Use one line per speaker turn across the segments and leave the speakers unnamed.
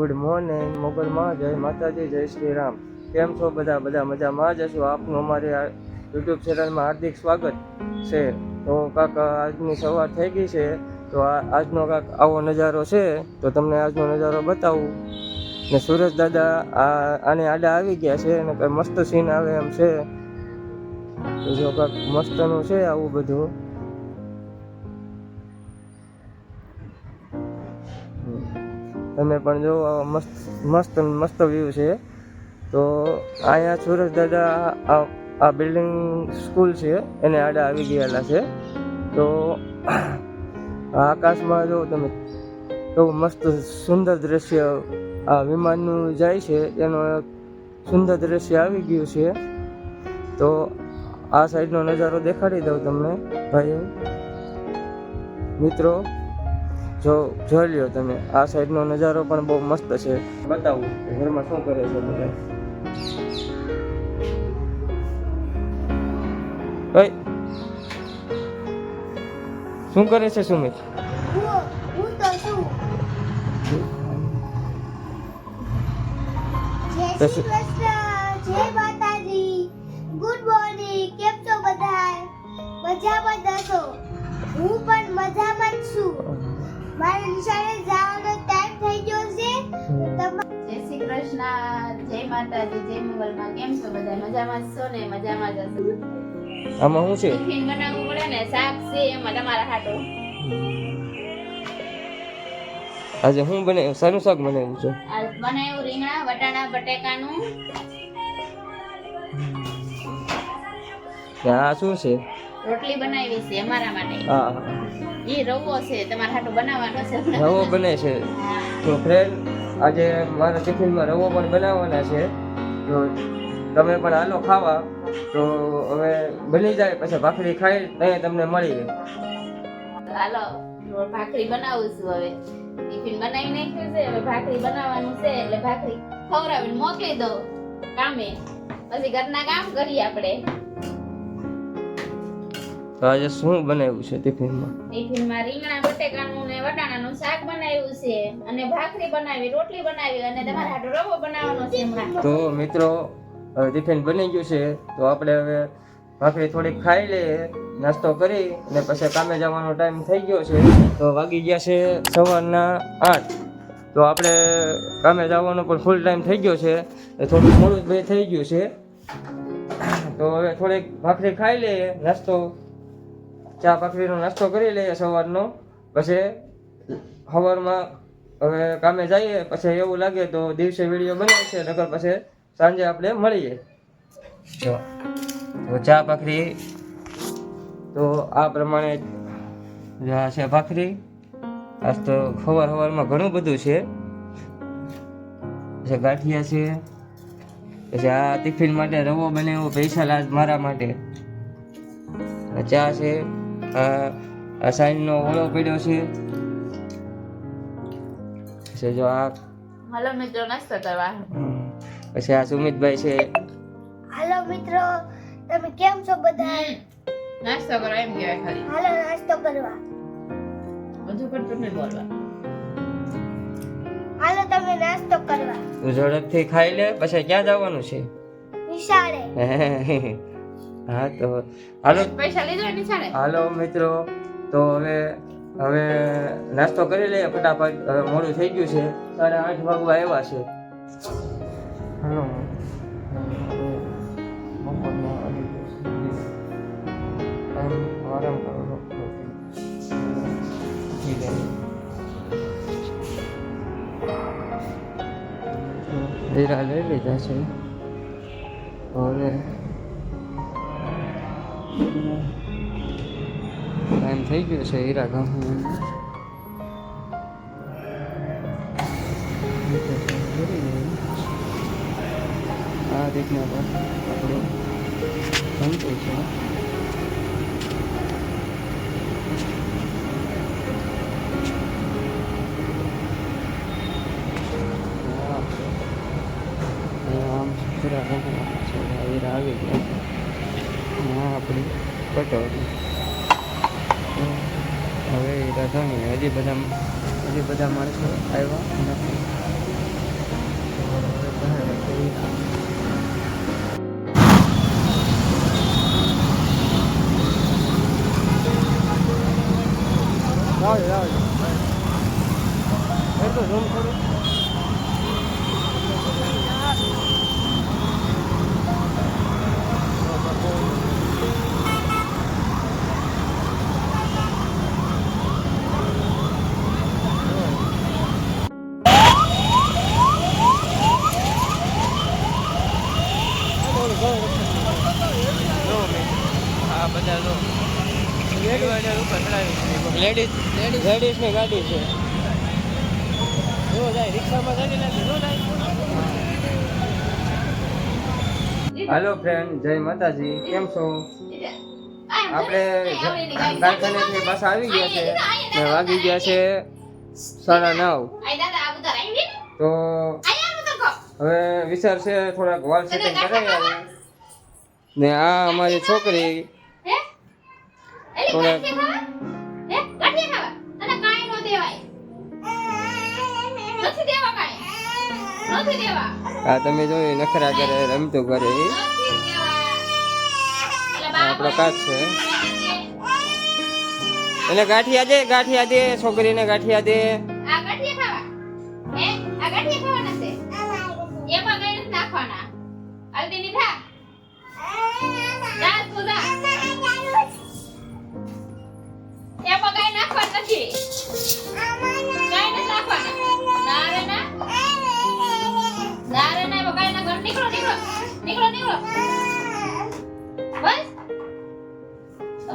Good morning મોગલમાં. જય માતાજી, જય શ્રી રામ. કેમ છો બધા મજામાં જ હશો. આપનું અમારી યુટ્યુબ ચેનલમાં હાર્દિક સ્વાગત છે. તો કાંક આજની સવાર થઈ ગઈ છે, તો આજનો કાંક આવો નજારો છે, તો તમને આજનો નજારો બતાવું. ને સુરેશ દાદા આને આડા આવી ગયા છે અને કંઈ મસ્ત સીન આવે એમ છે. તો જો કાંક મસ્તનું છે આવું બધું. તમે પણ જો મસ્ત વ્યૂ છે. તો અહીંયા સુરેશ દાદા આ બિલ્ડિંગ સ્કૂલ છે એને આડા આવી ગયેલા છે. તો આકાશમાં જો તમે એવું મસ્ત સુંદર દ્રશ્ય આ વિમાનનું જાય છે એનો સુંદર દ્રશ્ય આવી ગયું છે. તો આ સાઈડનો નજારો દેખાડી દઉં તમને ભાઈઓ મિત્રો. જોઈ લ્યો તમે, આ સાઈડનો નજારો પણ બહુ મસ્ત છે. બતાવું ઘરમાં શું કરે છે બધા. શું કરે છે સુમિત?
જય માતાજી, ગુડ મોર્નિંગ. કેમ છો બધા? મજામાં જ હશો? હું પણ મજામાં જ છું. મારે નિશાળે જવાનો ટાઈમ થઈ ગયો છે.
જય શ્રી કૃષ્ણ, જય માતાજી, જય મંગલમાં. કેમ છો બધા? મજામાં છો ને? મજામાં જ હશો.
આમાં શું છે?
ટિફિન બનાવવું પડે ને, શાક છે એમાં તમારા હાટો.
આજે હું બનાવ્યું? શાનું શાક બનાવ્યું છે?
આજ બનાવ્યું રીંગણા વટાણા બટેકાનું.
આ શું છે?
રોટલી બનાવી છે અમારા માટે.
હા,
ઈ રવો છે તમારા હાટો બનાવવાનો છે.
રવો બને છે. તો ફ્રેન્ડ, આજે મારા ટિફિનમાં રવો પણ બનાવવાના છે. તો તમે પણ હાલો ખાવા. તો હવે બની જાય પછી ભાખરી ખાઈ ત્યાં તમને મળી.
હાલો ભાખરી બનાવું છું. હવે ટિફિન બનાવી નાખ્યું છે, હવે ભાખરી બનાવવાનું છે એટલે ભાખરી ખવડાવીને મોકલી દો કામે, પછી ઘરના કામ કરીએ આપણે.
તો આજે શું બનાવ્યું છે ટિફિનમાં?
ટિફિનમાં રીંગણા બટેકાનું ને વટાણાનું શાક બનાવ્યું છે, અને ભાખરી બનાવી, રોટલી બનાવી, અને તમારા હાટુ રવો બનાવવાનો છે હમણાં.
તો મિત્રો, હવે ટિફિન બની ગયું છે, તો આપણે હવે ભાખરી થોડીક ખાઈ લઈએ, નાસ્તો કરી, અને પછી કામે જવાનો ટાઈમ થઈ ગયો છે. તો વાગી ગયા છે સવારના 8. તો આપણે કામે જવાનો પણ ફૂલ ટાઈમ થઈ ગયો છે. થોડું મોડું જ થઈ ગયું છે. તો હવે થોડીક ભાખરી ખાઈ લઈએ, નાસ્તો ચા ભાખરીનો નાસ્તો કરી લઈએ સવારનો. પછી સવારમાં હવે કામે જઈએ. પછી એવું લાગે તો દિવસે વિડીયો બનાવીએ છે, નકર પછી સાંજે આપણે મળીએ. જો તો ચા ભાખરી તો આ પ્રમાણે આ છે ભાખરી. આજ તો સવારમાં ઘણું બધું છે. પછી ગાંઠિયા છે, પછી આ ટિફિન માટે રવો બનાવ્યો પૈસા મારા માટે. ચા છે, આ સાઈડનો ઓળો પડ્યો છે. પછી જો આ
હાલો મિત્રો નાસ્તો કરવા.
પછી આ સુમિતભાઈ છે.
હાલો મિત્રો, તમે કેમ છો બધા?
નાસ્તો કરો એમ કહેવાય ખાલી.
હાલો નાસ્તો કરવા.
બધું પડતું નહીં બોલવા.
હાલો તમે નાસ્તો કરવા.
તું ઝડપથી ખાઈ લે, પછી ક્યાં જવાનું છે?
નિશાળે.
હા તો હાલો.
પૈસા લીધો એની છાડે.
હાલો મિત્રો, તો હવે નાસ્તો કરી લઈએ ફટાફટ. હવે મોડું થઈ ગયું છે, 8:30 વાગવા આવ્યા છે. હાલો આરામ કરો. હીરા લઈ લીધા છે. હવે ટાઈમ થઈ ગયો છે હીરા ગામનો. આ રીતના આપણે બનતું છે. હીરા આવી ગયા છે. હા આપણી પટોળી. હવે હીરા હજી બધા માણસો આવ્યા નથી. આ બધા જો લેડીઝ ની ગાડી છે. જો જાય રિક્ષામાં ગાડી નાખી જો જાય. હાલો ફ્રેન્ડ, જય માતાજી, કેમ છો? આપણે કારખાનેથી પાછા આવી ગયા છે ને વાગી ગયા છે 9:30. તો હવે વિચાર છે થોડાક વાળ સેટિંગ કરાવી આવે ને આ અમારી છોકરી થોડાક આ તમે જોયું નખરા કરે રમતું કરે આપણો કાચ છે. એને ગાંઠિયા દે છોકરીને ગાંઠિયા દે.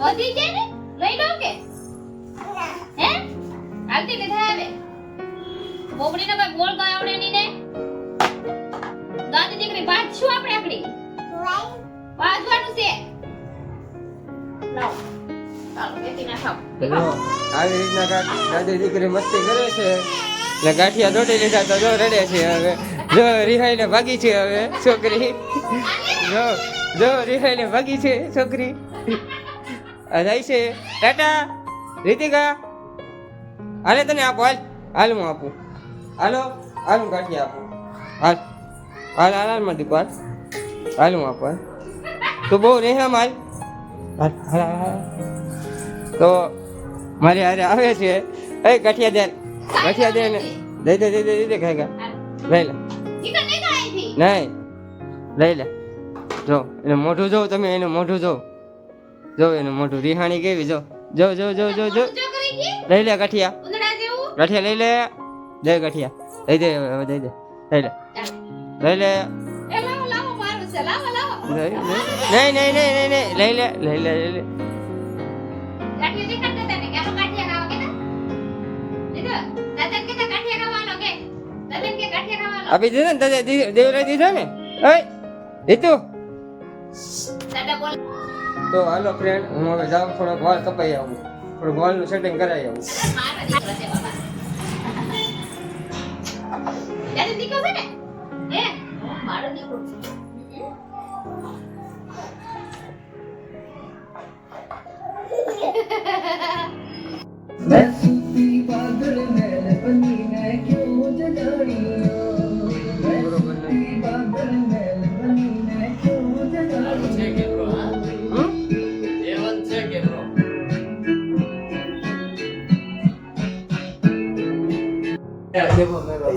વધી જાય ને લઈ લો કે હે હાલતી લીધા આવે બોબડીને કોઈ બોલ ગયો ને નીને દાદી દીકરી બાદ શું આપણે આકડી બાજવાનું છે લાવ ચાલો બેટી ના ખાવ
આવી રીતના દાદી દીકરી મસ્તી કરે છે ને ગાંઠિયા દોડી લીધા તો જો રડે છે. હવે જો રિહાઈને ભાગી છે હવે છોકરી. જો રિહાઈને ભાગી છે છોકરી. જાય છે ટાટા રીતિકા. હાલે તને આપો હાલ હું આપું. હાલો હું ગાંઠિયા આપું. હાલ માં દીપા હાલ હું આપું. તું બહુ રેહમ હાલ. તો મારી હારે આવે છે. એ ગાંઠિયા દે ને દે ખાઈ લઈ લે નહીં લઈ લે. જો એનું મોઢું જો તમે એનું મોઢું જો એનું મોઢું રિહાણી કેવી જો લઈ લે ગાંઠિયા લઈ લે. દે ગાંઠિયા દઈ દે લઈ લે નહીં લઈ લે આપી દીધો ને દેવરાઈ દીધો ને. દીધું તો હાલો ફ્રેન્ડ, હું હવે જાઉં થોડોક વાળ કપાઈ આવું, થોડુંક વાળનું સેટિંગ કરાવી આવું.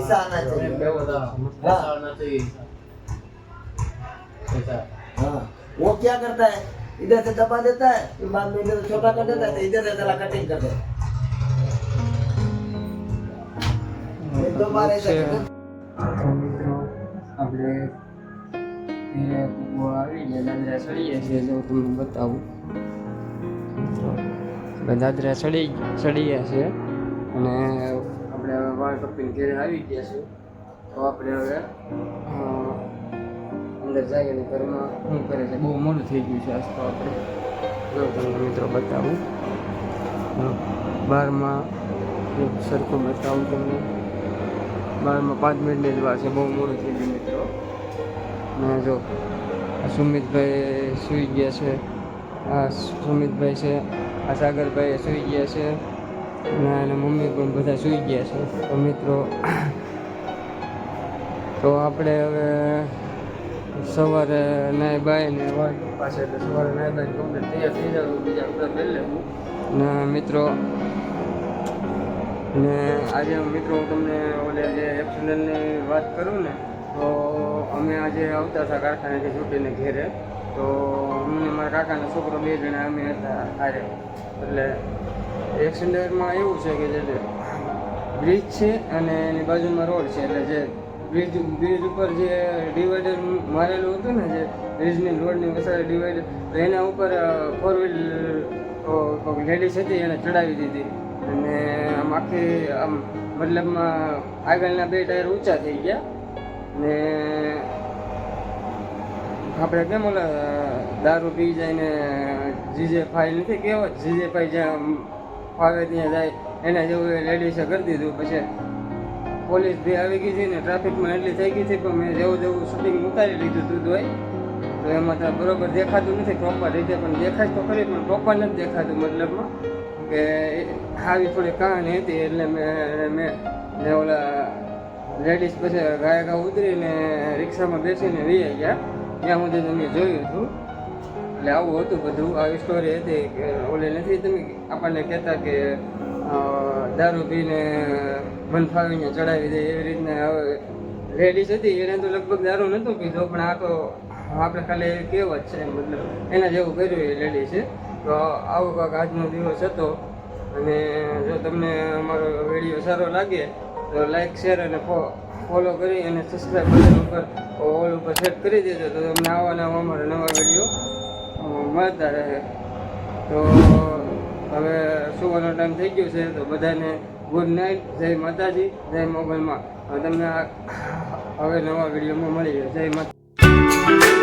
पैसा आना चाहिए। हाँ, वो क्या करता है, इधर से दबा देता है, फिर बाद में इधर से छोटा कर देता है, तो इधर से जरा कटिंग कर देता है। दो बार ऐसा
મિત્રો આપણે આવી ગયા દાદરા ચડીએ છીએ. જો તમને બતાવું, દાદરા ચડીએ છીએ અને આપણે હવે વાળ કપીને ઘરે આવી ગયા છે. તો આપણે હવે અંદર જઈએ ને ઘરમાં શું કરે છે. બહુ મોડું થઈ ગયું છે આજ તો. આપણે જો તમને મિત્રો બતાવું, બારમાં સરખું બતાવું તમને. 5 મિનિટની જ વાર છે, બહુ મોડું થઈ ગયું મિત્રો. ને જો આ સુમિતભાઈ સૂઈ ગયા છે, આ સુમિતભાઈ છે, આ સાગરભાઈ સૂઈ ગયા છે અને મમ્મી પણ બધા સૂઈ ગયા છે. તો મિત્રો તો આપણે હવે સવારે નાઈ બાઈને વાગી પાસે એટલે સવારે નાઈ બાઈને કમ્પ્લીટ તૈયાર થઈ જાવ બીજા કપડાં પહેરી લેવું ને મિત્રો. ને આજે મિત્રો હું તમને ઓલે જે એક્સિડન્ટની વાત કરું ને તો અમે આજે આવતા હતા કારખાનેથી છૂટીને ઘેરે. તો અમને મારા કાકાનો છોકરો 2 જણા અમે હતા હારે. એટલે એક્સિડન્ટમાં એવું છે કે જે બ્રિજ છે અને એની બાજુમાં રોડ છે. એટલે જે બ્રિજ ઉપર જે ડિવાઈડર મારેલું હતું ને, જે બ્રિજની રોડની વસાડે ડિવાઈડર, તો એના ઉપર 4 વ્હીલ લેડીઝ હતી એને ચડાવી દીધી. અને આમ આખી આમ મતલબમાં આગળના 2 ટાયર ઊંચા થઈ ગયા. ને આપણે કેમ ઓલા દારૂ પી જાય ને જીજે ફાઈ નથી કહેવત, જીજે ફાઈ જ્યાં ફાવે ત્યાં જાય એના જેવું લેડીઝે કરી દીધું. પછી પોલીસ બી આવી ગઈ હતી ને ટ્રાફિકમાં એટલી થઈ ગઈ હતી પણ મેં જેવું શૂટિંગ ઉતારી લીધું હતું તો એમાં તો બરોબર દેખાતું નથી પ્રોપર રીતે, પણ દેખાય તો ખરી પણ પ્રોપર નથી દેખાતું. મતલબમાં કે આવી થોડી કહાની હતી એટલે મેં ઓલા લેડીઝ પછી ગાયકા ઉતરીને રિક્ષામાં બેસીને વી ગયા. ત્યાં સુધી તમે જોયું હતું. એટલે આવું હતું બધું. આવી સ્ટોરી હતી કે ઓલે નથી તમે આપણને કહેતા કે દારૂ પીને મન ફાવીને ચડાવી દે એવી રીતના લેડીઝ હતી. એને તો લગભગ દારૂ નહોતું પીધો પણ આ તો આપણે ખાલી કહેવત છે, મતલબ એના જેવું કર્યું એ લેડીઝે. તો આવો કાંક આજનો દિવસ હતો. અને જો તમને અમારો વિડીયો સારો લાગે તો લાઈક શેર અને ફોલો કરી અને સબસ્ક્રાઈબ બટન ઉપર ઓલ ઉપર સેટ કરી દેજો તો તમને આવા અમારા નવા વિડીયો મળતા રહે. તો હવે સુવાનો ટાઈમ થઈ ગયો છે તો બધાને ગુડ નાઇટ. જય માતાજી, જય મોગલમાં. તમને હવે નવા વિડીયોમાં મળી જાય. જય માતા.